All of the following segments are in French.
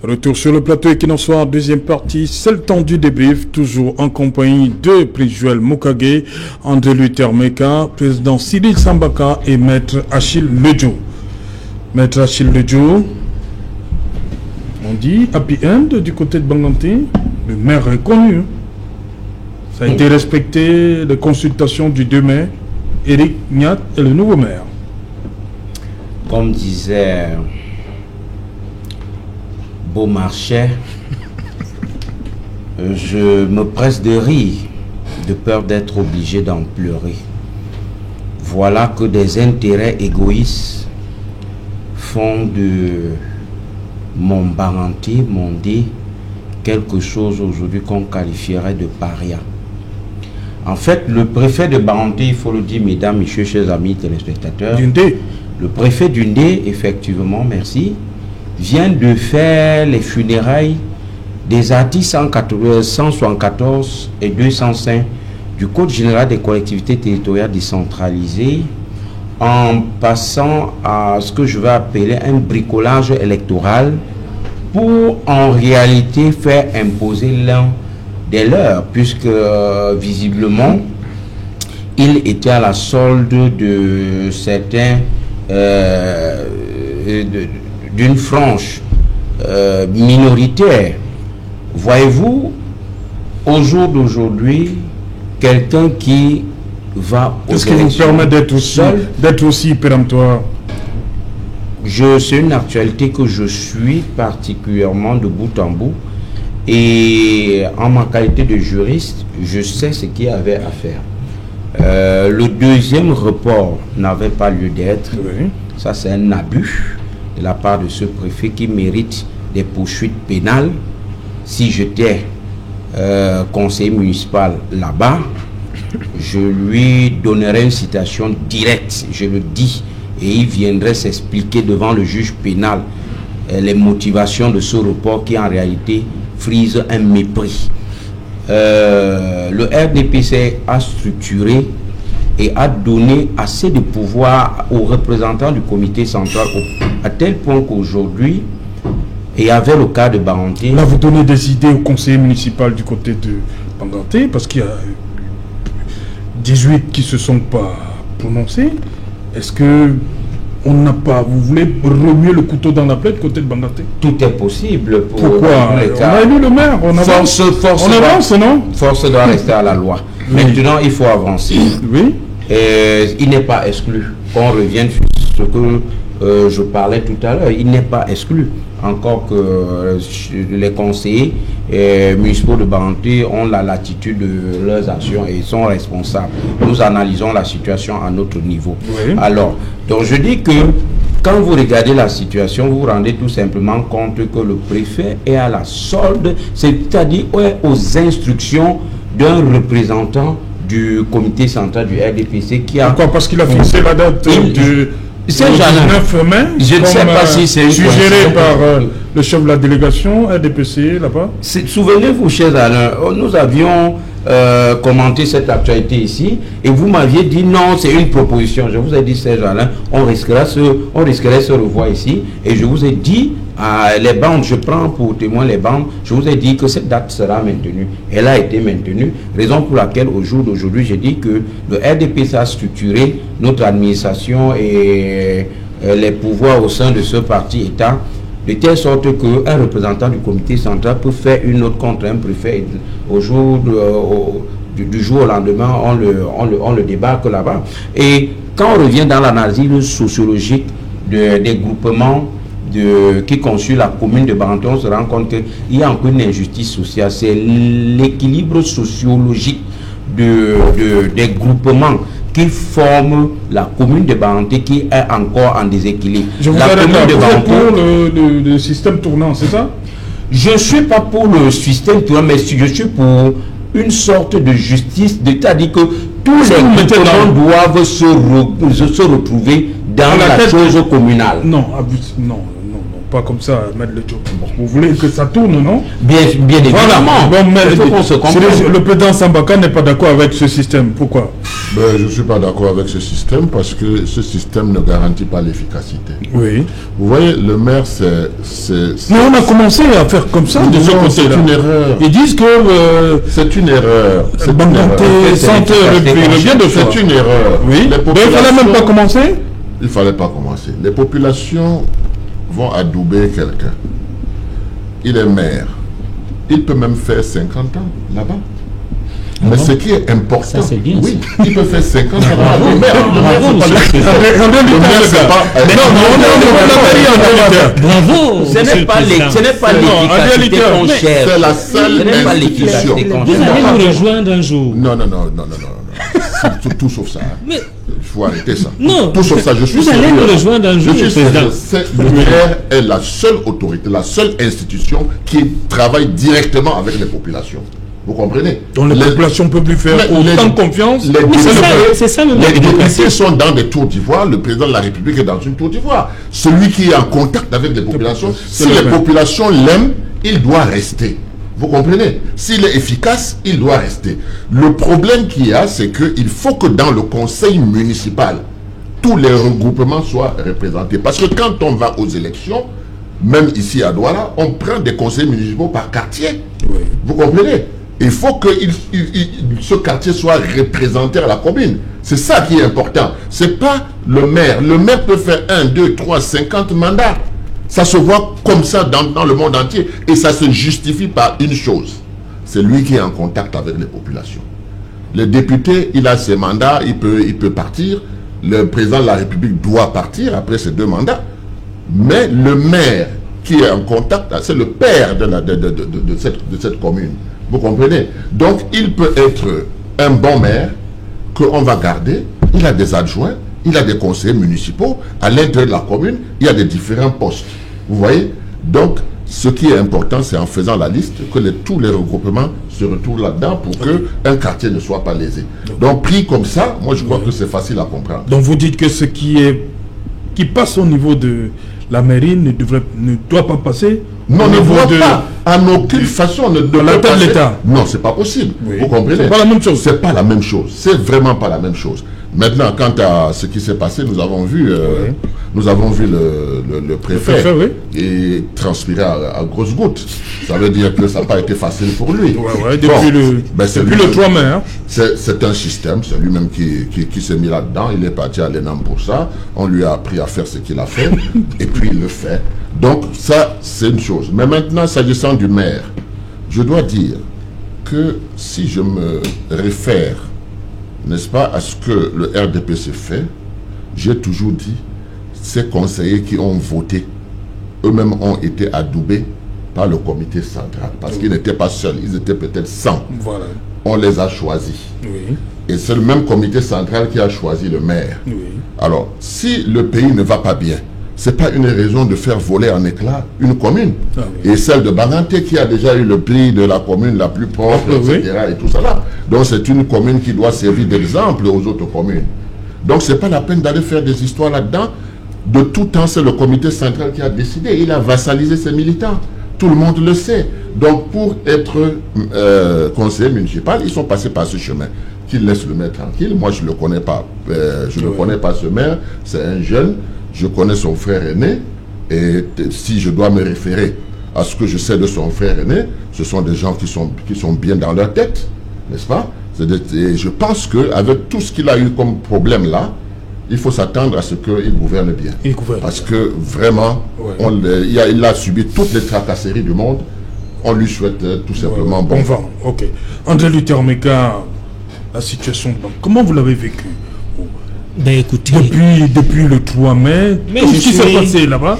Retour sur le plateau Equinox, deuxième partie, seul temps du débrief, toujours en compagnie de Prince Joël Mokage, André Luther Meka, président Cyril Sambaka et Maître Achille Ledjo. Maître Achille Ledjo, on dit happy end du côté de Banganté, le maire est connu. Ça a été respecté, les consultations du 2 mai, Éric Niat est le nouveau maire. Comme disait Beaumarchais, je me presse de rire, de peur d'être obligé d'en pleurer. Voilà que des intérêts égoïstes font de mon Banganté, mon dé, quelque chose aujourd'hui qu'on qualifierait de paria. En fait, le préfet de Banganté, il faut le dire, mesdames, messieurs, chers amis téléspectateurs, le préfet d'Undé, effectivement, merci, vient de faire les funérailles des articles 174 et 205 du Code général des collectivités territoriales décentralisées en passant à ce que je vais appeler un bricolage électoral pour en réalité faire imposer l'un des leurs, puisque visiblement il était à la solde de certains d'une frange minoritaire. Voyez-vous, au jour d'aujourd'hui, quelqu'un qui va aux Qu'est-ce qui vous permet d'être aussi péremptoire? C'est une actualité que je suis particulièrement de bout en bout, et en ma qualité de juriste, je sais ce qu'il y avait à faire. Le deuxième report n'avait pas lieu d'être. Oui. Ça, c'est un abus de la part de ce préfet qui mérite des poursuites pénales. Si j'étais conseiller municipal là-bas, je lui donnerais une citation directe, je le dis, et il viendrait s'expliquer devant le juge pénal les motivations de ce report qui en réalité frise un mépris. Le RDPC a structuré et a donné assez de pouvoir aux représentants du comité central à tel point qu'aujourd'hui, et avec le cas de Banganté... Là, vous donnez des idées au conseiller municipal du côté de Banganté, parce qu'il y a 18 qui ne se sont pas prononcés. Est-ce que on n'a pas... Vous voulez remuer le couteau dans la plaie du côté de Banganté? Tout est possible. Pourquoi? On a élu le maire. On avance, non? Force doit rester à la loi. Oui. Maintenant, il faut avancer. Oui. Il n'est pas exclu qu'on revienne sur ce que je parlais tout à l'heure. Il n'est pas exclu encore que les conseillers municipaux de Banganté ont la latitude de leurs actions et sont responsables. Nous analysons la situation à notre niveau. Oui. Alors, donc je dis que quand vous regardez la situation, vous vous rendez tout simplement compte que le préfet est à la solde, c'est-à-dire aux instructions d'un représentant du comité central du RDPC qui a... Pourquoi? Parce qu'il a fixé la date du 19 mai. Je ne sais pas si c'est suggéré par le chef de la délégation RDPC là-bas. Souvenez-vous, cher Alain, nous avions commenté cette actualité ici et vous m'aviez dit non, c'est une proposition. Je vous ai dit, cher Alain, on risquerait se revoir ici, et je vous ai dit les bandes, je prends pour témoin les bandes, je vous ai dit que cette date sera maintenue. Elle a été maintenue, raison pour laquelle au jour d'aujourd'hui, j'ai dit que le RDPC a structuré notre administration et les pouvoirs au sein de ce parti-État, de telle sorte qu'un représentant du comité central peut faire une note contre un préfet au jour du jour au lendemain, on le débarque là-bas. Et quand on revient dans l'analyse sociologique des groupements qui constituent la commune de Banganté, on se rend compte qu'il y a encore une injustice sociale. C'est l'équilibre sociologique des groupements qui forment la commune de Banganté qui est encore en déséquilibre. Je vous arrête là. Vous êtes pour le système tournant, c'est ça? Je ne suis pas pour le système tournant, mais je suis pour une sorte de justice, c'est-à-dire que tous les groupements doivent se retrouver dans la chose communale. Non, pas comme ça, Maître Le Joe. Bon, vous voulez que ça tourne, non? Bien évidemment. Voilà. Bon, mais il faut qu'on se comprenne. Le président Sambaka n'est pas d'accord avec ce système. Pourquoi? Je ne suis pas d'accord avec ce système parce que ce système ne garantit pas l'efficacité. Oui. Vous voyez, le maire, Mais on a commencé à faire comme ça de ce côté-là. C'est une erreur. Ils disent que... c'est une erreur. C'est une erreur. C'est une erreur. Oui. Mais il ne fallait même pas commencer. Il ne fallait pas commencer. Les populations vont adouber quelqu'un. Il est maire. Il peut même faire 50 ans là-bas. Mais ce qui est important, ça, c'est bien, oui, il peut faire 50 ans. Le maire, c'est pas... Bravo. Ce n'est pas l'efficacité qu'on cherche. C'est la seule institution. Vous allez nous rejoindre un jour. Non. Tout sauf ça. Mais il faut arrêter ça. Non. Tout sauf ça. Je suis vous allez nous rejoindre un jour, président. Le maire est la seule autorité, la seule institution qui travaille directement avec les populations. Vous comprenez? Donc les populations ne peuvent plus faire autant confiance. C'est ça même. Les députés sont dans des tours d'ivoire. Le président de la République est dans une tour d'ivoire. Celui qui est en contact avec les populations, si les populations l'aiment, il doit rester. Vous comprenez? S'il est efficace, il doit rester. Le problème qu'il y a, c'est qu'il faut que dans le conseil municipal, tous les regroupements soient représentés. Parce que quand on va aux élections, même ici à Douala, on prend des conseils municipaux par quartier. Oui. Vous comprenez? Il faut que ce quartier soit représenté à la commune. C'est ça qui est important. Ce n'est pas le maire. Le maire peut faire 1, 2, 3, 50 mandats. Ça se voit comme ça dans le monde entier. Et ça se justifie par une chose. C'est lui qui est en contact avec les populations. Le député, il a ses mandats, il peut partir. Le président de la République doit partir après ses 2 mandats. Mais le maire qui est en contact, c'est le père de cette commune. Vous comprenez? Donc, il peut être un bon maire qu'on va garder. Il a des adjoints, il a des conseillers municipaux. À l'intérieur de la commune, il y a des différents postes. Vous voyez? Donc, ce qui est important, c'est en faisant la liste que tous les regroupements se retrouvent là-dedans pour qu'un quartier ne soit pas lésé. Donc, pris comme ça, moi, je crois que c'est facile à comprendre. Donc, vous dites que ce qui passe au niveau de la mairie ne doit pas passer. Non, ne doit pas. En aucune façon ne doit pas passer. l'État. Non, c'est pas possible. Oui. Vous comprenez? C'est pas la même chose. C'est pas la même chose. C'est vraiment pas la même chose. Maintenant, quant à ce qui s'est passé, nous avons vu le préfet et transpirer à grosses gouttes. Ça veut dire que ça n'a pas été facile pour lui. Depuis le 3 mai. Hein. C'est un système, c'est lui-même qui s'est mis là-dedans. Il est parti à l'ENAM pour ça. On lui a appris à faire ce qu'il a fait et puis il le fait. Donc ça, c'est une chose. Mais maintenant, s'agissant du maire, je dois dire que si je me réfère, n'est-ce pas, à ce que le RDPC fait, j'ai toujours dit, ces conseillers qui ont voté, eux-mêmes ont été adoubés par le comité central, parce qu'ils n'étaient pas seuls, ils étaient peut-être 100. Voilà. On les a choisis. Oui. Et c'est le même comité central qui a choisi le maire. Oui. Alors, si le pays ne va pas bien, ce n'est pas une raison de faire voler en éclats une commune. Ah, oui. Et celle de Baganté qui a déjà eu le prix de la commune la plus propre, etc. Et tout ça là. Donc c'est une commune qui doit servir d'exemple aux autres communes. Donc ce n'est pas la peine d'aller faire des histoires là-dedans. De tout temps, c'est le comité central qui a décidé. Il a vassalisé ses militants. Tout le monde le sait. Donc pour être conseiller municipal, ils sont passés par ce chemin. Qu'ils laissent le maire tranquille. Moi, je ne le connais pas. Je ne connais pas ce maire. C'est un jeune. Je connais son frère aîné, et si je dois me référer à ce que je sais de son frère aîné, ce sont des gens qui sont bien dans leur tête, n'est-ce pas? Et je pense qu'avec tout ce qu'il a eu comme problème là, il faut s'attendre à ce qu'il gouverne bien. Parce que vraiment, il a subi toutes les tracasseries du monde. On lui souhaite tout simplement bon vent. Ok. André Luther Meka, la situation, comment vous l'avez vécu? Ben écoutez, depuis le 3 mai, qu'est-ce qui s'est passé là-bas?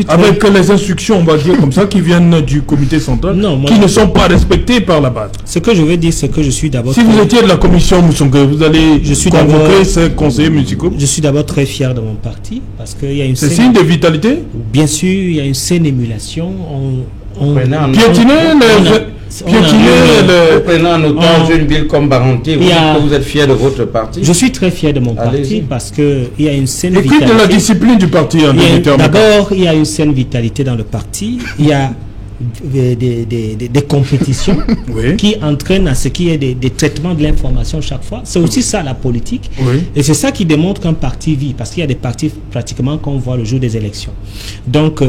Avec les instructions, on va dire comme ça, qui viennent du comité central, qui ne sont pas respectées par la base. Ce que je veux dire, c'est que je suis d'abord... Si vous étiez de la commission Moussongue, vous allez convoquer ces conseillers municipaux. Je suis d'abord très fier de mon parti, parce qu'il y a une... C'est signe de vitalité? Bien sûr, il y a une saine émulation. Vous prenez en otage une ville comme Baranté, vous dites que vous êtes fier de votre parti. Je suis très fier de mon parti parce qu'il y a une saine vitalité. Et de la discipline du parti. D'abord, il y a une saine vitalité dans le parti. Il y a des compétitions qui entraînent à ce qu'il y ait des traitements de l'information chaque fois. C'est aussi ça la politique. Et c'est ça qui démontre qu'un parti vit, parce qu'il y a des partis pratiquement qu'on voit le jour des élections. Donc,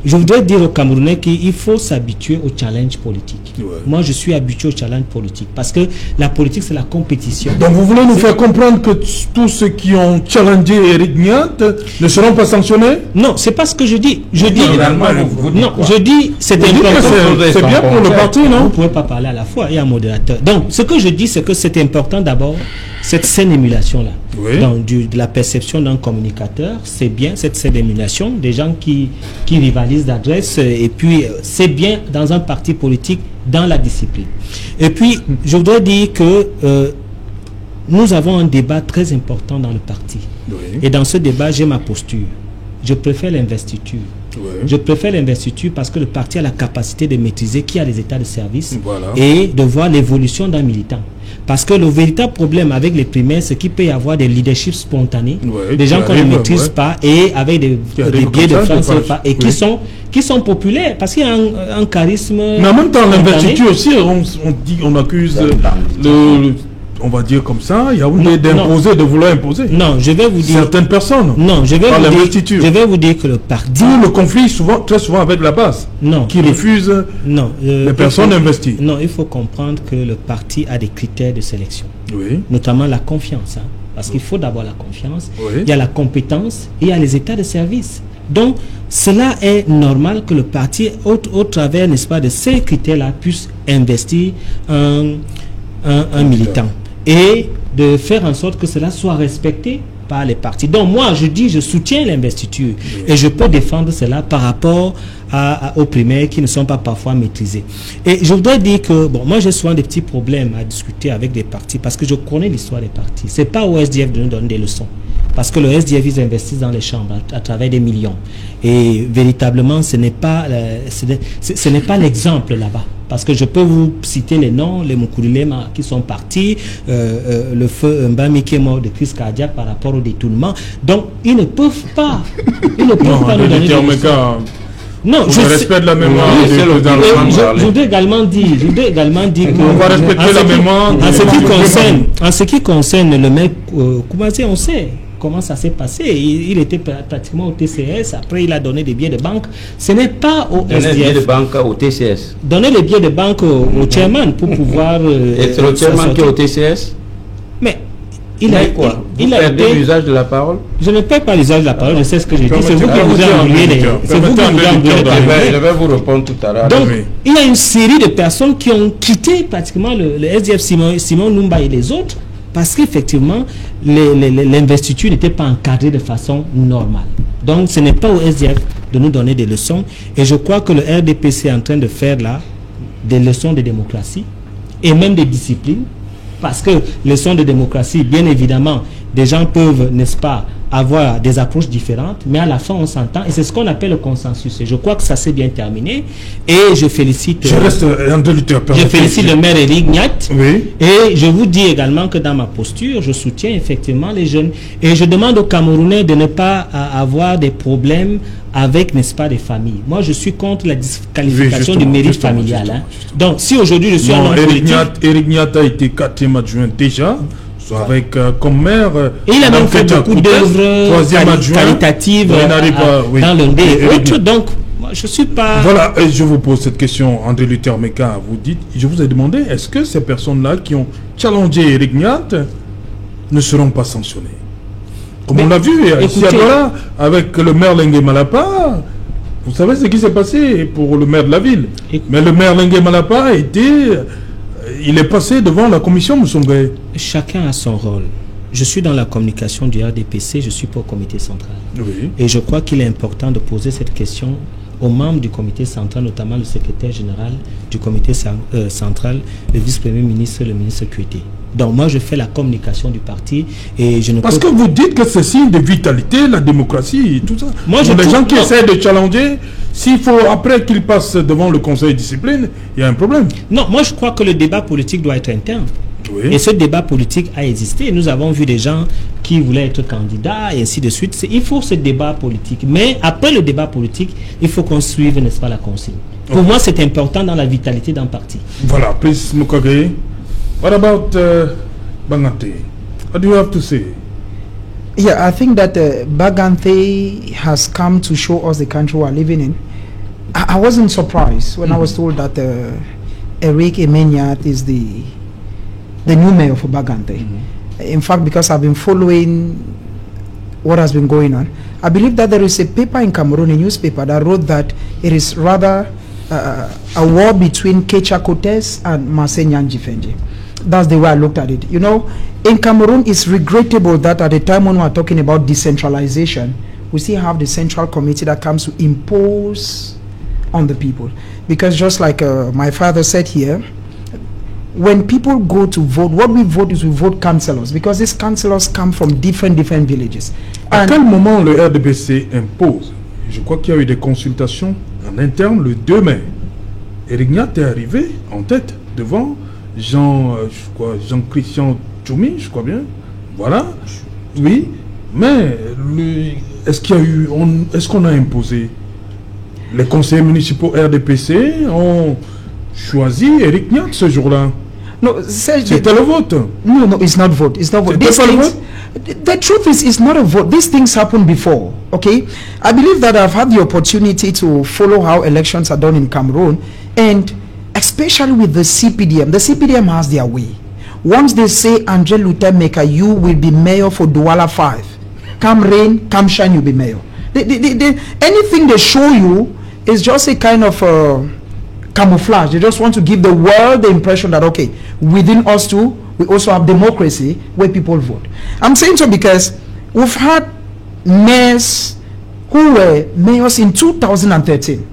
je voudrais dire aux Camerounais qu'il faut s'habituer au challenge politique. Moi, je suis habitué au challenge politique parce que la politique, c'est la compétition. Donc, vous voulez nous faire comprendre que tous ceux qui ont challengé Éric Niat ne seront pas sanctionnés? Non, c'est pas ce que je dis. Je dis, c'est bien pour le parti, non? Vous ne pouvez pas parler à la fois, il y a un modérateur. Donc, ce que je dis, c'est que c'est important d'abord, cette saine émulation-là. De la perception d'un communicateur, c'est bien cette saine émulation, des gens qui rivalisent d'adresse, et puis c'est bien dans un parti politique, dans la discipline. Et puis, je voudrais dire que nous avons un débat très important dans le parti. Et dans ce débat, j'ai ma posture. Je préfère l'investiture. Je préfère l'investiture parce que le parti a la capacité de maîtriser qui a les états de service et de voir l'évolution d'un militant. Parce que le véritable problème avec les primaires, c'est qu'il peut y avoir des leaderships spontanés, des gens qu'on ne maîtrise pas et avec des biais de France et qui sont populaires parce qu'il y a un charisme. Mais en même temps, l'investiture aussi, on accuse on va dire comme ça, il y a d'imposer, de vouloir imposer. Non, je vais vous dire. Certaines personnes. Non, je vais vous dire que le parti. D'où le conflit très souvent avec la base. Non. Qui refuse les personnes investies. Non, il faut comprendre que le parti a des critères de sélection. Notamment la confiance. Parce qu'il faut d'abord la confiance. Il y a la compétence et il y a les états de service. Donc, cela est normal que le parti, au travers, n'est-ce pas, de ces critères-là, puisse investir un militant. Et de faire en sorte que cela soit respecté par les partis. Donc moi, je soutiens l'investiture et je peux défendre cela par rapport aux primaires qui ne sont pas parfois maîtrisés. Et je voudrais dire que, bon, moi j'ai souvent des petits problèmes à discuter avec des partis parce que je connais l'histoire des partis. C'est pas au SDF de nous donner des leçons. Parce que le SDF, ils investissent dans les chambres à travers des millions. Et véritablement, ce n'est pas l'exemple là-bas. Parce que je peux vous citer les noms, les Moukoulilema qui sont partis, le feu Mbami qui est mort de crise cardiaque par rapport au détournement. Donc, ils ne peuvent pas. Ils ne peuvent pas nous donner des leçons. Non, je respecte la mémoire. Je voudrais également dire que on va respecter la mémoire. En ce qui concerne le mec, on sait comment ça s'est passé. Il était pratiquement au TCS. Après, il a donné des billets de banque. Ce n'est pas au SDF. Donner des billets de banque au TCS. Donner les billets de banque au chairman pour pouvoir. Et c'est le chairman qui est au TCS. Mais il a quoi? Il a perdu l'usage de la parole. Je ne perds pas l'usage de la parole. Je sais ce que j'ai dit. C'est vous qui vous avez embrouillé. C'est vous qui vous avez embrouillé. Je vais vous répondre tout à l'heure. Donc, il y a une série de personnes qui ont quitté pratiquement le SDF Simon Numba et les autres. Parce qu'effectivement, l'investiture n'était pas encadrée de façon normale. Donc, ce n'est pas au SDF de nous donner des leçons. Et je crois que le RDPC est en train de faire là des leçons de démocratie et même des disciplines. Parce que leçons de démocratie, bien évidemment, des gens peuvent, n'est-ce pas, avoir des approches différentes, mais à la fin, on s'entend. Et c'est ce qu'on appelle le consensus. Et je crois que ça s'est bien terminé. Et je félicite... Je félicite le maire Éric Niat. Oui. Et je vous dis également que dans ma posture, je soutiens effectivement les jeunes. Et je demande aux Camerounais de ne pas avoir des problèmes avec, n'est-ce pas, des familles. Moi, je suis contre la disqualification du mérite familial. Donc, si aujourd'hui je suis un homme politique... Éric Niat a été 4e adjoint déjà. Avec comme maire, et il a même fait beaucoup d'œuvres qualitatives dans le nez et autres. Donc, moi, je ne suis pas... Voilà, et je vous pose cette question, André Luther Meka. Vous dites, je vous ai demandé, est-ce que ces personnes-là qui ont challengé Éric Niat ne seront pas sanctionnées? Comme on l'a vu ici à Douala, avec le maire Lengue Malapa, vous savez ce qui s'est passé pour le maire de la ville. Mais le maire Lengue Malapa a été... Il est passé devant la commission Moussongé. Chacun a son rôle. Je suis dans la communication du RDPC, je suis pas au comité central. Oui. Et je crois qu'il est important de poser cette question aux membres du comité central, notamment le secrétaire général du comité central, le vice-premier ministre et le ministre QT. Donc moi je fais la communication du parti et je ne Parce que vous dites que c'est signe de vitalité, la démocratie et tout ça. Moi, les gens qui essaient de challenger, S'il faut, après qu'il passe devant le conseil de discipline, il y a un problème. Non, moi je crois que le débat politique doit être interne. Oui. Et ce débat politique a existé. Nous avons vu des gens qui voulaient être candidats et ainsi de suite. Il faut ce débat politique. Mais après le débat politique, il faut qu'on suive, n'est-ce pas, la consigne. Pour moi, c'est important dans la vitalité d'un parti. Voilà, please, Mukage. What about Bangante? What do you have to say? Yeah, I think that Bagante has come to show us the country we are living in. I wasn't surprised when I was told that Eric Emeniat is the new mayor for Bagante. In fact, because I've been following what has been going on, I believe that there is a paper in Cameroon, a newspaper, that wrote that it is rather a war between Kecha Kotes and Marseille Nyanjifenji. That's the way I looked at it. You know, in Cameroon, it's regrettable that at the time when we're talking about decentralization, we still have the central committee that comes to impose on the people. Because just like my father said here, when people go to vote, what we vote is we vote councillors, because these councillors come from different villages. À quel moment le RDPC impose? Je crois qu'il y a eu des consultations en interne le 2 mai. Erignat est arrivé en tête devant Jean-Christian Tchoumi, je crois bien. Voilà. Oui. Mais est-ce qu'il y a eu, est-ce qu'on a imposé? Les conseillers municipaux RDPC ont choisi Eric Niat ce jour-là. No, c'était le vote. No, it's not vote. It's not vote. These things, the truth is, it's not a vote. These things happened before. Okay, I believe that I've had the opportunity to follow how elections are done in Cameroon, and especially with the CPDM. The CPDM has their way. Once they say, Andre Lutemeka, you will be mayor for Douala 5. Come rain, come shine, you'll be mayor. Anything they show you is just a kind of camouflage. They just want to give the world the impression that, okay, within us too, we also have democracy where people vote. I'm saying so because we've had mayors who were mayors in 2013,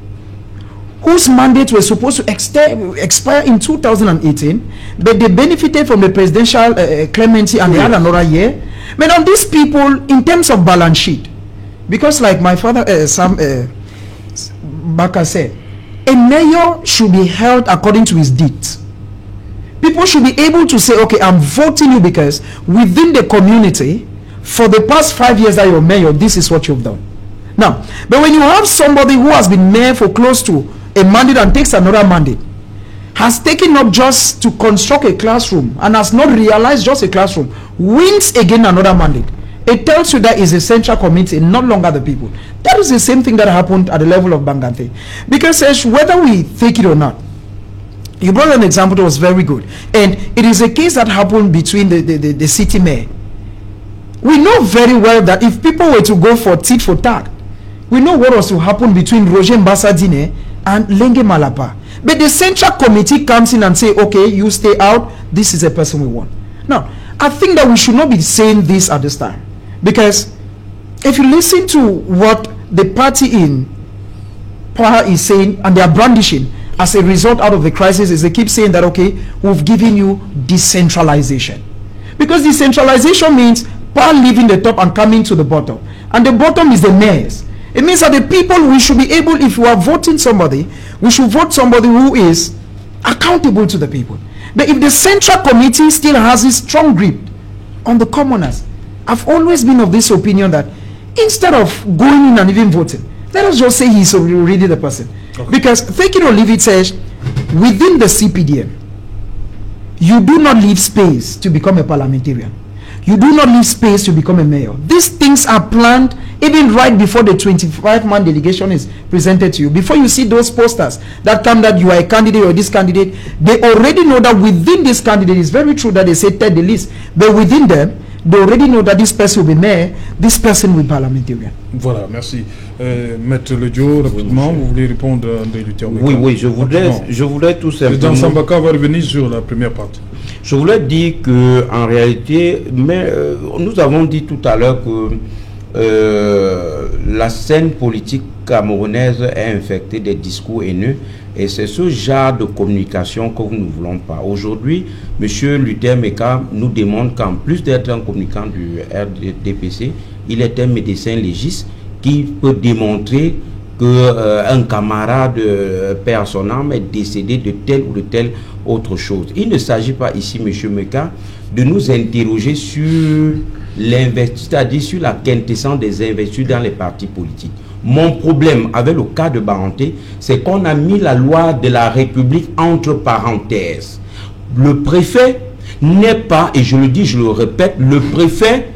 whose mandates were supposed to expire in 2018, but they benefited from the presidential clemency and they had another year. But on these people, in terms of balance sheet, because like my father, Sam Baka said, a mayor should be held according to his deeds. People should be able to say, okay, I'm voting you because within the community, for the past 5 years that you're mayor, this is what you've done. Now, but when you have somebody who has been mayor for close to a mandate and takes another mandate, has taken up just to construct a classroom and has not realized just a classroom, wins again another mandate, it tells you that is a central committee, not longer the people. That is the same thing that happened at the level of Bangante. Because whether we take it or not, you brought an example that was very good. And it is a case that happened between the city mayor. We know very well that if people were to go for tit for tat, we know what was to happen between Roger Mbassadine and Lenge Malapa. But the central committee comes in and say, okay, you stay out, this is a person we want. Now, I think that we should not be saying this at this time. Because if you listen to what the party in power is saying, and they are brandishing as a result out of the crisis, is they keep saying that, okay, we've given you decentralization. Because decentralization means power leaving the top and coming to the bottom. And the bottom is the mayors. It means that the people, we should be able, if we are voting somebody, we should vote somebody who is accountable to the people. But if the central committee still has a strong grip on the commoners, I've always been of this opinion that instead of going in and even voting, let us just say he's already the person. Okay. Because take it or leave it, says within the CPDM, you do not leave space to become a parliamentarian. You do not leave space to become a mayor. These things are planned even right before the 25-man delegation is presented to you. Before you see those posters that come that you are a candidate or this candidate, they already know that within this candidate, it's very true that they say third the list, but within them, they already know that this person will be mayor, this person will be parliamentarian. Voilà, merci. Maître Ledio, rapidement, vous voulez répondre à André Luther? Oui, je voudrais tout simplement... Président Sambaka va revenir sur la première partie. Je voulais dire que en réalité, nous avons dit tout à l'heure que la scène politique camerounaise est infectée des discours haineux, et c'est ce genre de communication que nous ne voulons pas. Aujourd'hui, M. Luther Meka nous demande qu'en plus d'être un communicant du RDPC, il est un médecin légiste qui peut démontrer qu'un camarade perd son âme, est décédé de telle ou de telle autre chose. Il ne s'agit pas ici, M. Meka, de nous interroger sur l'investiture, c'est-à-dire sur la quintessence des investitures dans les partis politiques. Mon problème avec le cas de Baranté, c'est qu'on a mis la loi de la République entre parenthèses. Le préfet n'est pas, et je le dis, je le répète, le préfet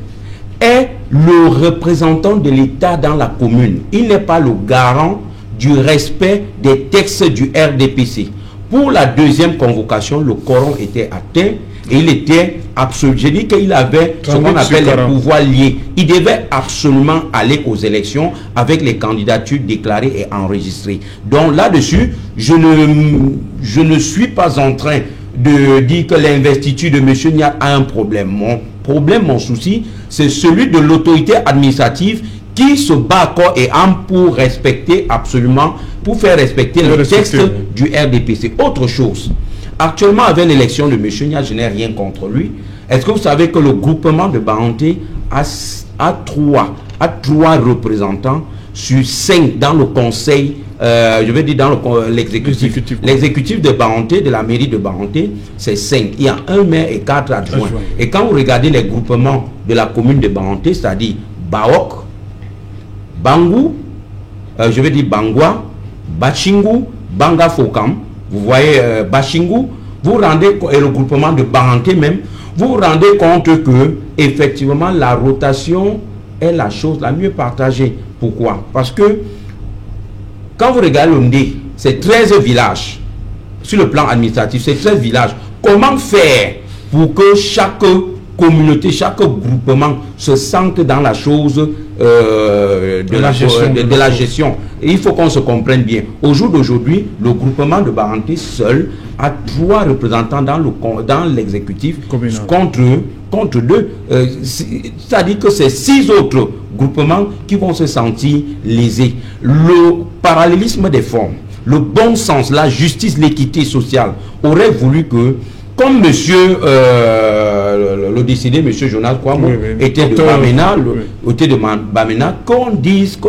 est le représentant de l'État dans la commune. Il n'est pas le garant du respect des textes du RDPC. Pour la deuxième convocation, le quorum était atteint et il était absolu. J'ai dit qu'il avait ce qu'on appelle les pouvoirs liés. Il devait absolument aller aux élections avec les candidatures déclarées et enregistrées. Donc là-dessus, je ne suis pas en train de dire que l'investiture de M. Niat a un problème. Mon problème, mon souci, c'est celui de l'autorité administrative qui se bat corps et âme pour respecter absolument, pour faire respecter le texte du RDPC. Autre chose, actuellement avec l'élection de M. Niat, je n'ai rien contre lui. Est-ce que vous savez que le groupement de Baranté a trois représentants sur 5 dans le conseil, je vais dire dans l'exécutif. L'exécutif de Baranté, de la mairie de Baranté, c'est 5. Il y a un maire et 4 adjoints. Et quand vous regardez les groupements de la commune de Baranté, c'est-à-dire Baok, Bangou, je vais dire Bangwa, Bachingu, Banga Fokam, vous voyez Bachingu, vous rendez, et le groupement de Baranté même, vous vous rendez compte que effectivement la rotation est la chose la mieux partagée. Pourquoi? Parce que quand vous regardez l'Ondé, c'est 13 villages sur le plan administratif, c'est 13 villages. Comment faire pour que chaque communauté, chaque groupement se sente dans la chose de la gestion. Et il faut qu'on se comprenne bien. Au jour d'aujourd'hui, le groupement de Baranté seul a 3 représentants dans l'exécutif contre 2. C'est-à-dire que c'est 6 autres groupements qui vont se sentir lésés. Le parallélisme des formes, le bon sens, la justice, l'équité sociale aurait voulu que, comme monsieur le décédé, monsieur Jonas Kwamo, était de Bamena, que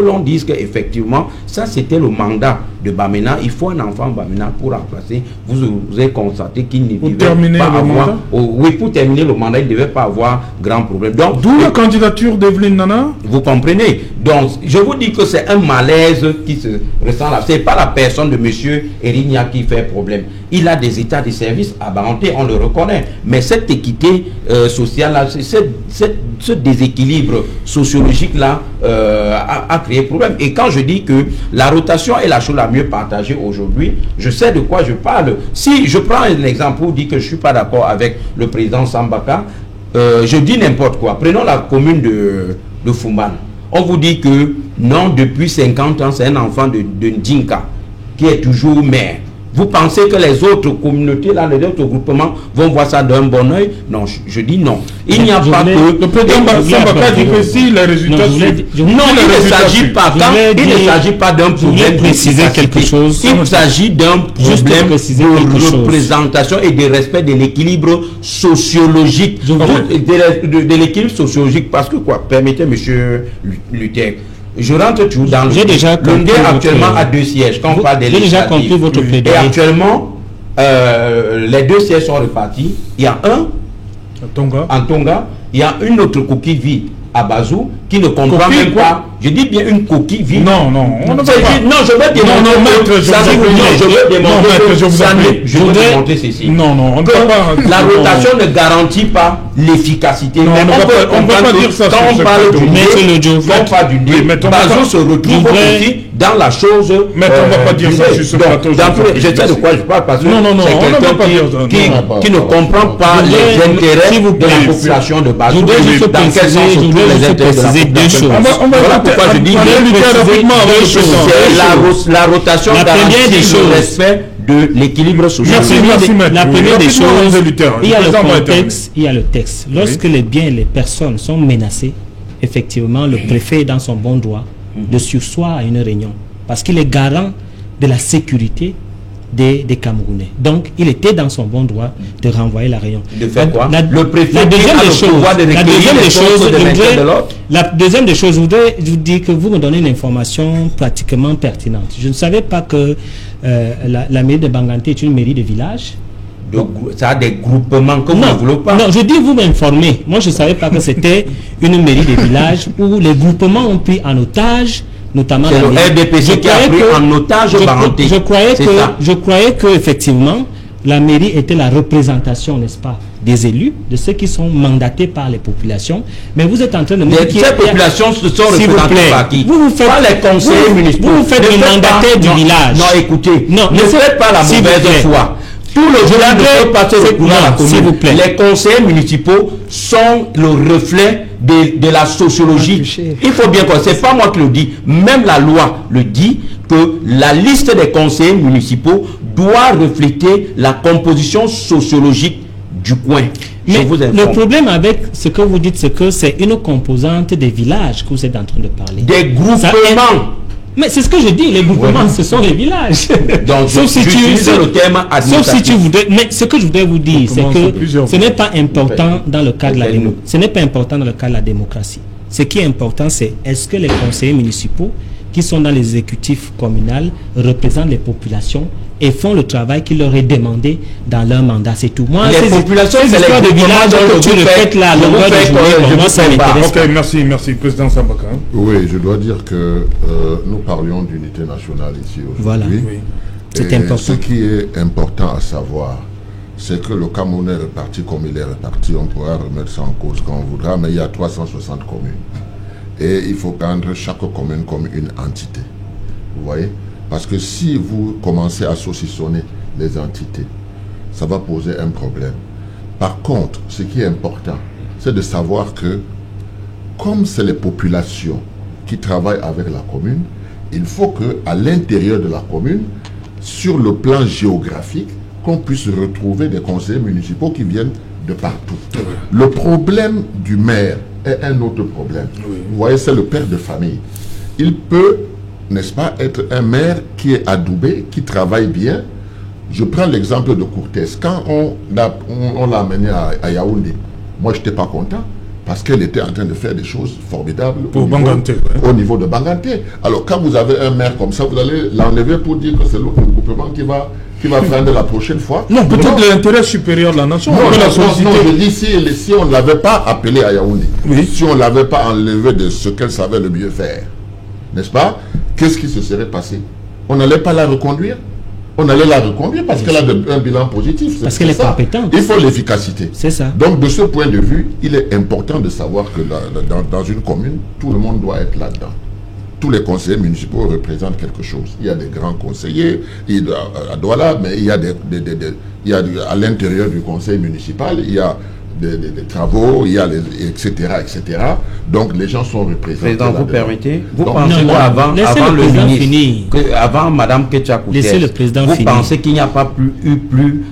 l'on dise qu'effectivement, ça c'était le mandat de Bamena. Il faut un enfant Bamena pour remplacer. Vous avez constaté qu'il ne devait pas avoir... Oui, pour terminer le mandat, il ne devait pas avoir grand problème. D'où la candidature d'Evelyne Nana. Vous comprenez? Donc, je vous dis que c'est un malaise qui se ressent là. Ce n'est pas la personne de monsieur Erigna qui fait problème. Il a des états de service à Baranté, on le reconnaît. Mais cette équité sociale-là, ce déséquilibre sociologique-là a créé problème. Et quand je dis que la rotation est la chose la mieux partagée aujourd'hui, je sais de quoi je parle. Si je prends un exemple pour dire que je ne suis pas d'accord avec le président Sambaka, je dis n'importe quoi. Prenons la commune de Fumban. On vous dit que non, depuis 50 ans, c'est un enfant de Ndinka qui est toujours maire. Vous pensez que les autres communautés, là, les autres groupements vont voir ça d'un bon oeil? Non, je dis non. Il n'y a pas que... Le président Sambaka dit que si les résultats... Non, il ne s'agit pas d'un problème. Préciser quelque chose. Il s'agit d'un problème de représentation et de respect de l'équilibre sociologique. De l'équilibre sociologique, parce que quoi? Permettez, monsieur Luther. Je rentre toujours dans le... L'Ondé actuellement a 2 sièges. Quand on parle des législatives. Et actuellement, les 2 sièges sont repartis. Il y a un en Tonga. Il y a une autre coquille vide à Bazou qui ne comprend même pas. Je dis bien une coquille vide. Non, je vais démontrer ceci. La rotation ne garantit pas l'efficacité. On ne peut pas dire ça. Quand on parle du nez, Bazou se retrouve aussi dans la chose. Mais on ne va pas dire ça sur ce plateau. Je sais de quoi je parle parce que c'est quelqu'un qui ne comprend pas les intérêts de la population de Bazou. Dans quel sens se trouvent les intérêts de la population. Voilà pourquoi je dis la rotation garantit le respect de l'équilibre social. La première des choses, il y a le contexte, il y a le texte. Lorsque les biens et les personnes sont menacés, effectivement, le préfet est dans son bon droit de surseoir à une réunion. Parce qu'il est garant de la sécurité des Camerounais. Donc, il était dans son bon droit de renvoyer la réunion. De faire quoi? Le préfet la deuxième des choses, je voudrais vous dire que vous me donnez une information pratiquement pertinente. Je ne savais pas que la mairie de Banganté est une mairie de village. Ça a des groupements comme on ne voulait pas. Non, je dis vous m'informer. Moi, je ne savais pas que c'était une mairie de village où les groupements ont pris en otage, notamment la mairie. Le RDPC qui a pris en otage Banganté. Je croyais que effectivement, la mairie était la représentation, n'est-ce pas, des élus, de ceux qui sont mandatés par les populations. Mais vous êtes en train de me dire que ces populations se sont représentées par qui? Vous faites pas les conseillers municipaux. Vous faites le mandataire du village. Non, écoutez, ne faites pas la mauvaise foi. Tout le monde ne peut pas se retrouver à la commune. Les conseillers municipaux sont le reflet de la sociologie. Il faut bien que c'est pas moi qui le dis. Même la loi le dit que la liste des conseillers municipaux doit refléter la composition sociologique du coin. Mais le problème avec ce que vous dites, c'est que c'est une composante des villages que vous êtes en train de parler. Des groupements. Mais c'est ce que je dis, les groupements, ce sont les villages. Donc, sauf si tu le terme administratif. Sauf si tu voudrais. Mais ce que je voudrais vous dire, c'est que ce n'est pas important dans le cadre de la démocratie. Ce n'est pas important dans le cadre de la démocratie. Ce qui est important, c'est est-ce que les conseillers municipaux qui sont dans les exécutifs communaux représentent les populations et font le travail qui leur est demandé dans leur mandat, c'est tout. Moi, les populations, c'est l'histoire de village que tu répètes là, le longueur de journée, moi, ça m'intéresse. Ok, merci, Président Sambaka. Oui, je dois dire que nous parlions d'unité nationale ici aujourd'hui. Voilà, oui. C'est important. Ce qui est important à savoir, c'est que le Cameroun est reparti comme il est reparti. On pourra remettre ça en cause quand on voudra, mais il y a 360 communes. Et il faut prendre chaque commune comme une entité. Vous voyez? Parce que si vous commencez à saucissonner les entités, ça va poser un problème. Par contre, ce qui est important, c'est de savoir que, comme c'est les populations qui travaillent avec la commune, il faut qu'à l'intérieur de la commune, sur le plan géographique, qu'on puisse retrouver des conseillers municipaux qui viennent de partout. Le problème du maire est un autre problème. Vous voyez, c'est le père de famille. Il peut, n'est-ce pas, être un maire qui est adoubé, qui travaille bien. Je prends l'exemple de Cortés. Quand on l'a amené à Yaoundé, moi, je n'étais pas content parce qu'elle était en train de faire des choses formidables au niveau de Banganté. Alors, quand vous avez un maire comme ça, vous allez l'enlever pour dire que c'est l'autre groupement qui va prendre la prochaine fois. Non, peut-être l'intérêt supérieur de la nation. Non, je dis si on ne l'avait pas appelé à Yaoundé, si on ne l'avait pas enlevé de ce qu'elle savait le mieux faire, n'est-ce pas? Qu'est-ce qui se serait passé? On n'allait pas la reconduire? On allait la reconduire parce qu'elle a un bilan positif. Parce qu'elle est compétente. Il faut l'efficacité. C'est ça. Donc, de ce point de vue, il est important de savoir que dans une commune, tout le monde doit être là-dedans. Tous les conseillers municipaux représentent quelque chose. Il y a des grands conseillers à Douala, mais il y a à l'intérieur du conseil municipal, il y a des travaux, il y a etc. Donc les gens sont représentés. Président, vous permettez? Vous pensez qu'avant le ministre, avant Mme Ketchakoutès, vous pensez qu'il n'y a pas eu plus,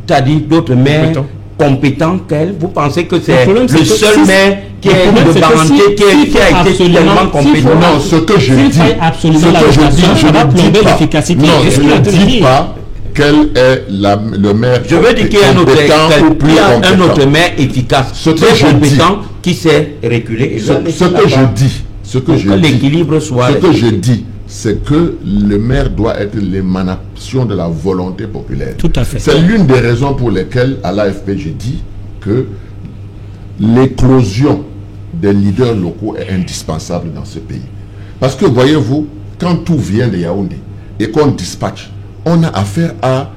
c'est-à-dire d'autres maires compétents qu'elle? Vous pensez que c'est le seul maire qui est de Banganté qui a été tellement compétent? Non, ce que je dis, je ne dis pas quel est le maire. Je veux dire qu'il y a un autre maire efficace, très compétent, qui s'est reculé. Ce que je dis, c'est que le maire doit être l'émanation de la volonté populaire. Tout à fait. C'est l'une des raisons pour lesquelles à l'AFP j'ai dit que l'éclosion des leaders locaux est indispensable dans ce pays. Parce que voyez-vous, quand tout vient de Yaoundé et qu'on dispatche, on a affaire à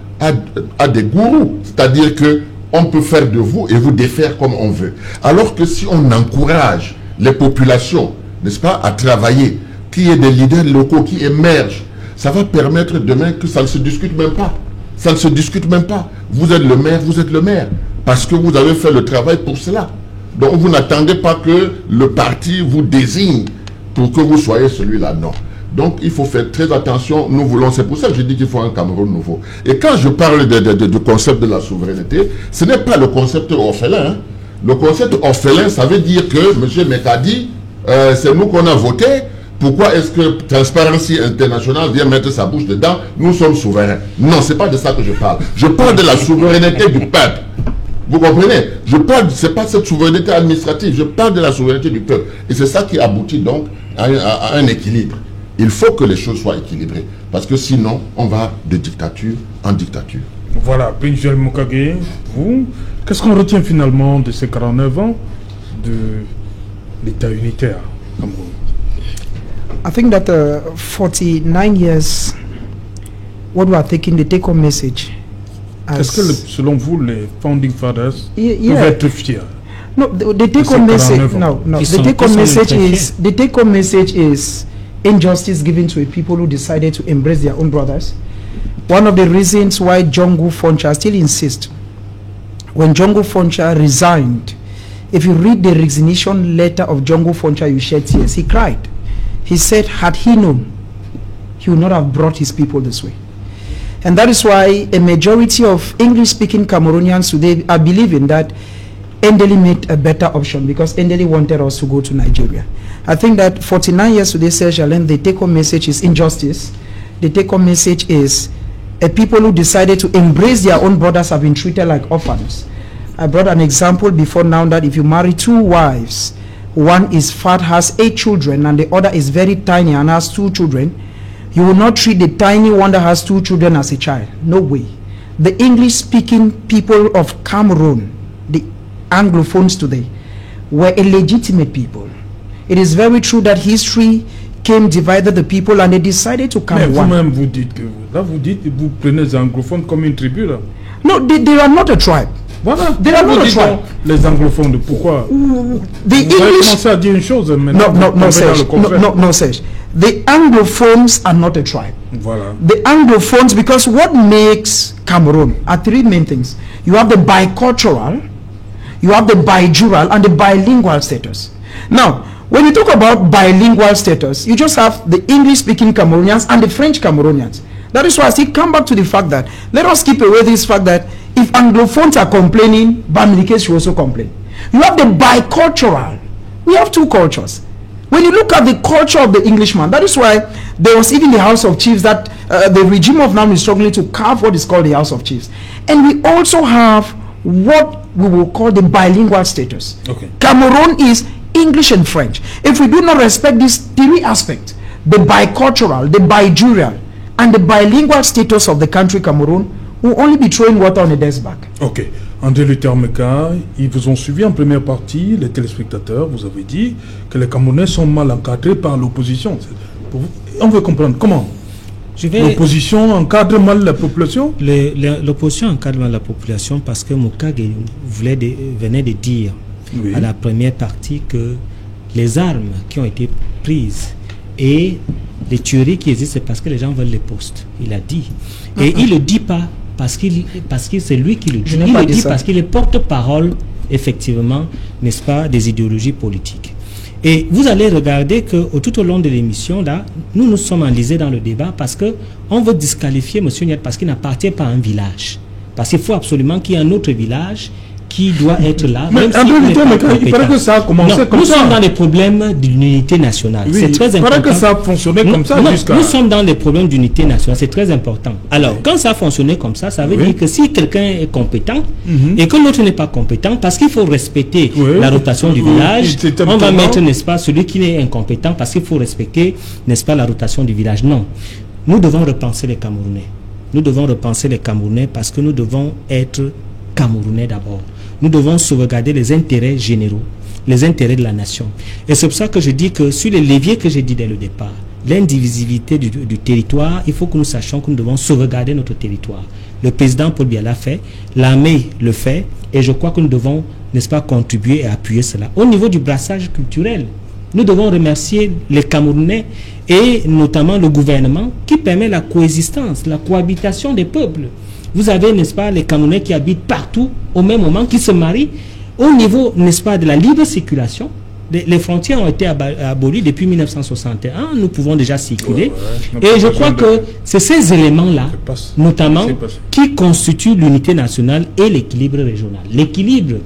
des gourous. C'est-à-dire que on peut faire de vous et vous défaire comme on veut. Alors que si on encourage les populations, n'est-ce pas, à travailler, qu'il y ait des leaders locaux qui émergent, ça va permettre demain que ça ne se discute même pas. Ça ne se discute même pas. Vous êtes le maire, parce que vous avez fait le travail pour cela. Donc vous n'attendez pas que le parti vous désigne pour que vous soyez celui-là, non. Donc il faut faire très attention, nous voulons, c'est pour ça que je dis qu'il faut un Cameroun nouveau. Et quand je parle du concept de la souveraineté, ce n'est pas le concept orphelin. Hein. Le concept orphelin, ça veut dire que M. Mekadi, c'est nous qu'on a voté, Pourquoi est-ce que Transparency International vient mettre sa bouche dedans? Nous sommes souverains. Non, c'est pas de ça que je parle. Je parle de la souveraineté du peuple. Vous comprenez? Je parle, c'est pas cette souveraineté administrative, je parle de la souveraineté du peuple. Et c'est ça qui aboutit donc à un équilibre. Il faut que les choses soient équilibrées. Parce que sinon, on va de dictature en dictature. Voilà, Prince Joel Mokage, vous, qu'est-ce qu'on retient finalement de ces 49 ans de l'État unitaire Cameroun? I think that 49 years, what we are taking, the take-home message. Est-ce que, selon vous, les Founding Fathers peuvent être fiers? No, the take-home message. No. The take-home message is injustice given to a people who decided to embrace their own brothers. One of the reasons why Jongo Foncha still insists, when Jongo Foncha resigned, if you read the resignation letter of Jongo Foncha, you shed tears. He cried. He said, had he known, he would not have brought his people this way. And that is why a majority of English-speaking Cameroonians today are believing that Ndeli made a better option because Ndeli wanted us to go to Nigeria. I think that 49 years today, Serge Alain, the take-home message is injustice. The take-home message is a people who decided to embrace their own brothers have been treated like orphans. I brought an example before now that if you marry two wives, one is fat, has 8 children, and the other is very tiny and has 2 children, you will not treat the tiny one that has 2 children as a child. No way. The English-speaking people of Cameroon, the Anglophones today, were illegitimate people. It is very true that history came, divided the people, and they decided to come one. Vous-même, vous dites que vous prenez les anglophones comme une tribu, là. No, they are not a tribe. Voilà. They are not a tribe. Les anglophones, pourquoi? The English. Commencé à dire une chose maintenant. No, Serge. The Anglophones are not a tribe. Voilà. The Anglophones, because what makes Cameroon are 3 main things. You have the bicultural, you have the bijural, and the bilingual status. Now, when you talk about bilingual status, you just have the English-speaking Cameroonians and the French Cameroonians. That is why I still come back to the fact that let us keep away this fact that if Anglophones are complaining, Bamileke should also complain. You have the bicultural. We have 2 cultures. When you look at the culture of the Englishman, that is why there was even the House of Chiefs that the regime of now is struggling to carve what is called the House of Chiefs. And we also have what we will call the bilingual status. Okay. Cameroon is English and French. If we do not respect these 3 aspects, the bicultural, the bijural, and the bilingual status of the country Cameroon, will only be throwing water on a desk back. Ok. André Luther Meka, ils vous ont suivi en première partie, les téléspectateurs, vous avez dit que les Camerounais sont mal encadrés par l'opposition. On veut comprendre comment l'opposition encadre mal la population. L'opposition encadre mal la population parce que Mokage venait de dire à la première partie que les armes qui ont été prises et les tueries qui existent, c'est parce que les gens veulent les postes. Il a dit. Et il ne le dit pas parce que c'est lui qui le dit. Il le dit parce qu'il est porte-parole, effectivement, n'est-ce pas, des idéologies politiques. Et vous allez regarder que tout au long de l'émission, là, nous sommes enlisés dans le débat parce qu'on veut disqualifier M. Nyet parce qu'il n'appartient pas à un village. Parce qu'il faut absolument qu'il y ait un autre village qui doit être là. Mais il paraît que ça a commencé comme ça. Nous sommes dans les problèmes d'unité nationale. Oui, c'est très important. Il paraît que ça a fonctionné comme ça jusqu'à... Nous sommes dans les problèmes d'unité nationale. C'est très important. Alors, quand ça a fonctionné comme ça, ça veut dire que si quelqu'un est compétent et que l'autre n'est pas compétent, parce qu'il faut respecter la rotation du village, on va mettre, n'est-ce pas, celui qui est incompétent parce qu'il faut respecter, n'est-ce pas, la rotation du village. Non. Nous devons repenser les Camerounais. Nous devons repenser les Camerounais parce que nous devons être Camerounais d'abord. Nous devons sauvegarder les intérêts généraux, les intérêts de la nation. Et c'est pour ça que je dis que sur les leviers que j'ai dit dès le départ, l'indivisibilité du territoire, il faut que nous sachions que nous devons sauvegarder notre territoire. Le président Paul Biya l'a fait, l'armée le fait, et je crois que nous devons, n'est-ce pas, contribuer et appuyer cela. Au niveau du brassage culturel, nous devons remercier les Camerounais et notamment le gouvernement qui permet la coexistence, la cohabitation des peuples. Vous avez, n'est-ce pas, les Camerounais qui habitent partout au même moment, qui se marient au niveau, n'est-ce pas, de la libre circulation. Les frontières ont été abolies depuis 1961. Nous pouvons déjà circuler. Et je crois que c'est ces éléments-là, notamment, qui constituent l'unité nationale et l'équilibre régional. L'équilibre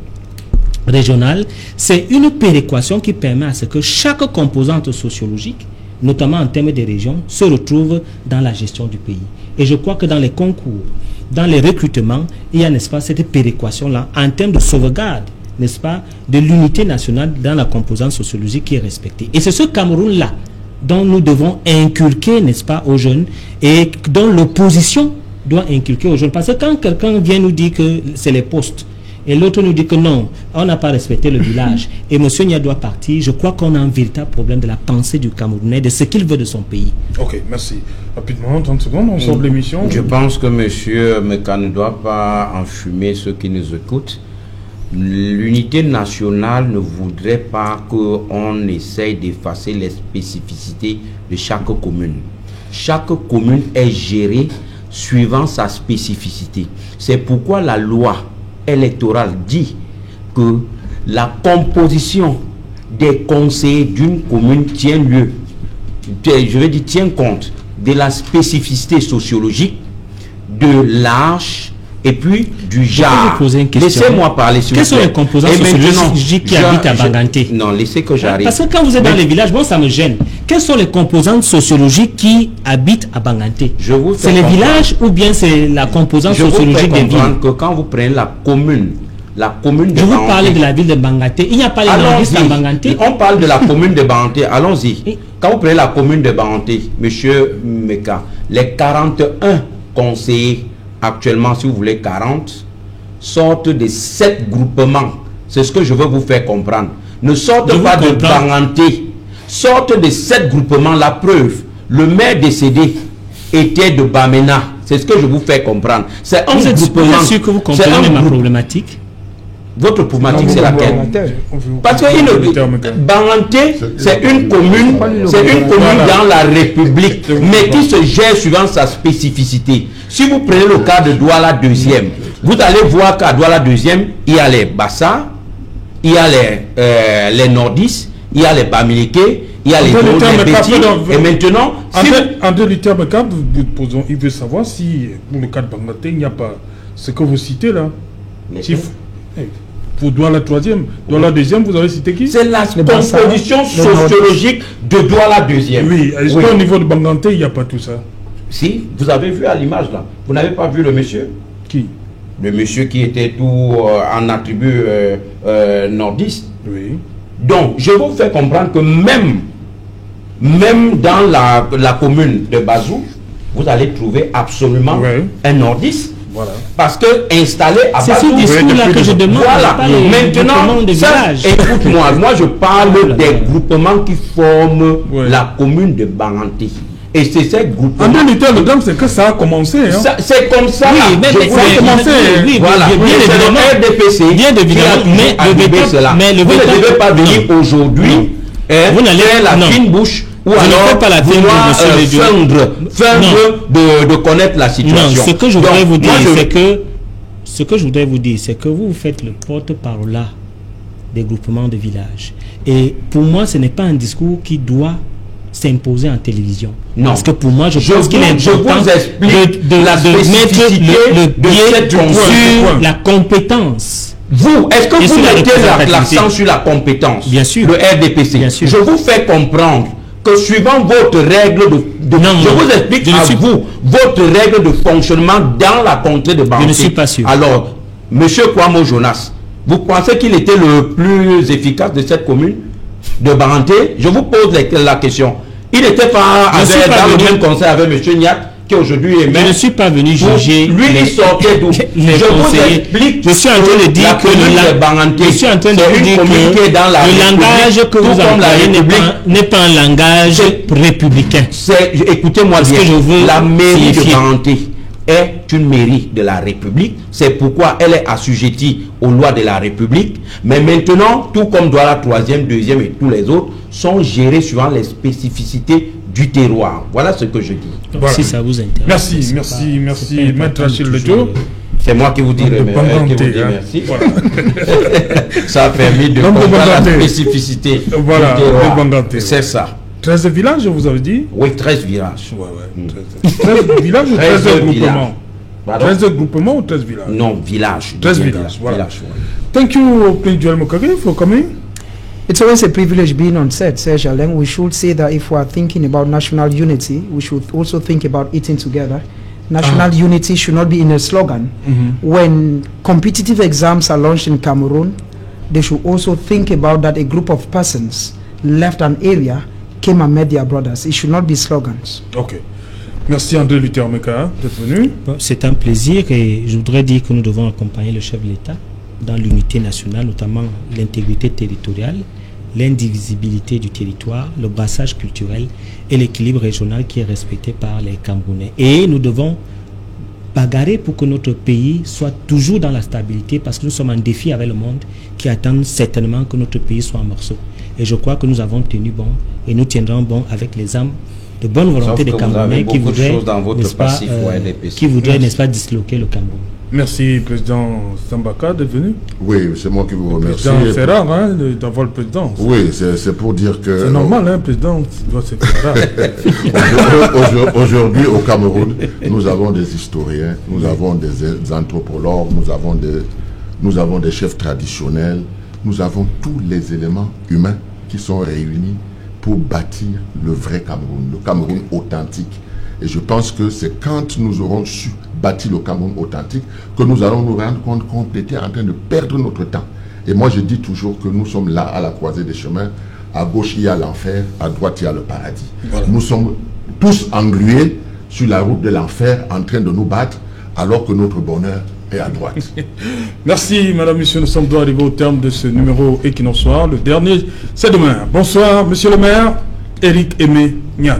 régional, c'est une péréquation qui permet à ce que chaque composante sociologique notamment en termes de régions, se retrouvent dans la gestion du pays. Et je crois que dans les concours, dans les recrutements, il y a, n'est-ce pas, cette péréquation-là en termes de sauvegarde, n'est-ce pas, de l'unité nationale dans la composante sociologique qui est respectée. Et c'est ce Cameroun-là dont nous devons inculquer, n'est-ce pas, aux jeunes, et dont l'opposition doit inculquer aux jeunes. Parce que quand quelqu'un vient nous dire que c'est les postes, et l'autre nous dit que non, on n'a pas respecté le village, et M. Nia doit partir, je crois qu'on a un véritable problème de la pensée du Camerounais, de ce qu'il veut de son pays. Ok, merci. Rapidement, 30 secondes, on sort de l'émission. Je pense que M. Meka ne doit pas enfumer ceux qui nous écoutent. L'unité nationale ne voudrait pas qu'on essaye d'effacer les spécificités de chaque commune. Chaque commune est gérée suivant sa spécificité. C'est pourquoi la loi électorale dit que la composition des conseillers d'une commune tient compte de la spécificité sociologique, de l'âge et puis du genre. Laissez-moi parler. Quels sont les composants sociologiques qui habitent à Banganté? Non, laissez que j'arrive. Parce que quand vous êtes dans les villages, bon, ça me gêne. Quelles sont les composantes sociologiques qui habitent à Banganté? C'est les villages ou bien c'est la composante sociologique des villes? Que quand vous prenez la commune de Banganté. Je vous parle de la ville de Banganté. Il n'y a pas les nordistes à Banganté. On parle de la commune de Banganté. Allons-y. Quand vous prenez la commune de Banganté, monsieur Meka, les 41 conseillers actuellement, si vous voulez 40, sortent de 7 groupements. C'est ce que je veux vous faire comprendre. Ne sortent pas de Banganté, sortent de 7 groupements. La preuve, le maire décédé était de Bamena. C'est ce que je vous fais comprendre. C'est un groupement. Vous êtes sûr que vous comprenez ma problématique? Votre problématique, c'est laquelle? Parce que Banganté, c'est une commune, dans la République, mais qui se gère suivant sa spécificité. Si vous prenez le cas de Douala 2e, vous allez voir qu'à Douala 2e, il y a les Bassa, il y a les Nordistes, il y a les Bamileke, il y a les Bétis, et maintenant... André Luther Meka, il veut savoir si, pour le cas de Banganté, il n'y a pas ce que vous citez là. Pour Douala 3e, Douala 2e, vous avez cité qui? C'est la composition sociologique de Douala 2e. Oui, est-ce qu'au niveau de Banganté, il n'y a pas tout ça? Si, vous avez vu à l'image là. Vous n'avez pas vu le monsieur? Qui? Le monsieur qui était tout en attribut nordiste. Oui. Donc, je vous fais comprendre que même dans la commune de Bazou, vous allez trouver absolument un nordiste. Voilà. Parce que installé à Bazou, c'est ce discours-là que je demande. Voilà. Maintenant, écoute-moi, moi je parle des groupements qui forment la commune de Banganté. Et c'est ces groupements. En réalité, le drame, c'est que ça a commencé. Hein? C'est comme ça. Oui, mais ça a commencé. Oui, voilà. C'est le RDPC bien évidemment. Mais vous ne devez pas venir aujourd'hui faire la fine bouche ou alors feindre de connaître la situation. Non, ce que je voudrais vous dire, c'est que vous faites le porte-parole des groupements de villages. Et pour moi, ce n'est pas un discours qui doit s'imposer en télévision. Non. Parce que pour moi, je pense qu'il est important de mettre le pied sur la compétence. Vous, est-ce que vous mettez l'accent sur la compétence? Bien sûr. Le RDPC. Bien sûr. Je vous fais comprendre que suivant votre règle je vous explique vous votre règle de fonctionnement dans la contrée de Banganté. Je ne suis pas sûr. Alors, monsieur Kwamo Jonas, vous pensez qu'il était le plus efficace de cette commune de Banganté? Je vous pose la question. Il n'était pas dans le même conseil avec monsieur Niak, qui aujourd'hui est maire. Je ne suis pas venu juger. Lui, il sortait d'où? Je vous explique. Je suis en train de dire que le langage que vous employez n'est pas un langage républicain. Écoutez-moi bien. La mairie de Banganté est une mairie de la République. C'est pourquoi elle est assujettie aux lois de la République. Mais maintenant, tout comme Douala 3e, 2e et tous les autres, sont gérés suivant les spécificités du terroir. Voilà ce que je dis. Voilà. Si ça vous intéresse. Merci, Maître Achille Lejo. C'est moi qui vous dis merci. Voilà. Ça a permis de comprendre la spécificité du terroir. C'est ça. 13 villages, vous avez dit? Oui, 13 villages. 13 villages ou 13 groupements? 13 groupements ou 13 villages? Non, villages. 13 villages, voilà. Thank you, Prince Joel Mokage, for coming. It's always a privilege being on set, Serge Alain. We should say that if we are thinking about national unity, we should also think about eating together. National unity should not be in a slogan. When competitive exams are launched in Cameroon, they should also think about that a group of persons left an area, came and met their brothers. It should not be slogans. Ok. Merci André Luther Meka d'être venu. Bon, c'est un plaisir et je voudrais dire que nous devons accompagner le chef de l'État dans l'unité nationale, notamment l'intégrité territoriale, l'indivisibilité du territoire, le brassage culturel et l'équilibre régional qui est respecté par les Camerounais. Et nous devons bagarrer pour que notre pays soit toujours dans la stabilité, parce que nous sommes en défi avec le monde qui attend certainement que notre pays soit en morceaux. Et je crois que nous avons tenu bon et nous tiendrons bon avec les âmes de bonne volonté des Camerounais qui voudraient, n'est-ce pas, disloquer le Cameroun. Merci, Président Sambaka, d'être venu. Oui, c'est moi qui vous remercie. C'est rare d'avoir le président. Oui, c'est pour dire que... C'est normal, hein, président, c'est rare. Aujourd'hui, au Cameroun, nous avons des historiens, nous avons des anthropologues, nous avons des chefs traditionnels, nous avons tous les éléments humains qui sont réunis pour bâtir le vrai Cameroun, le Cameroun authentique. Et je pense que c'est quand nous aurons su bâtir le Cameroun authentique que nous allons nous rendre compte qu'on était en train de perdre notre temps. Et moi, je dis toujours que nous sommes là à la croisée des chemins. À gauche, il y a l'enfer, à droite, il y a le paradis. Voilà. Nous sommes tous englués sur la route de l'enfer en train de nous battre alors que notre bonheur est à droite. Merci, madame, monsieur. Nous sommes arrivés au terme de ce numéro Equinox Soir. Le dernier, c'est demain. Bonsoir, monsieur le maire, Éric Aimé Niat.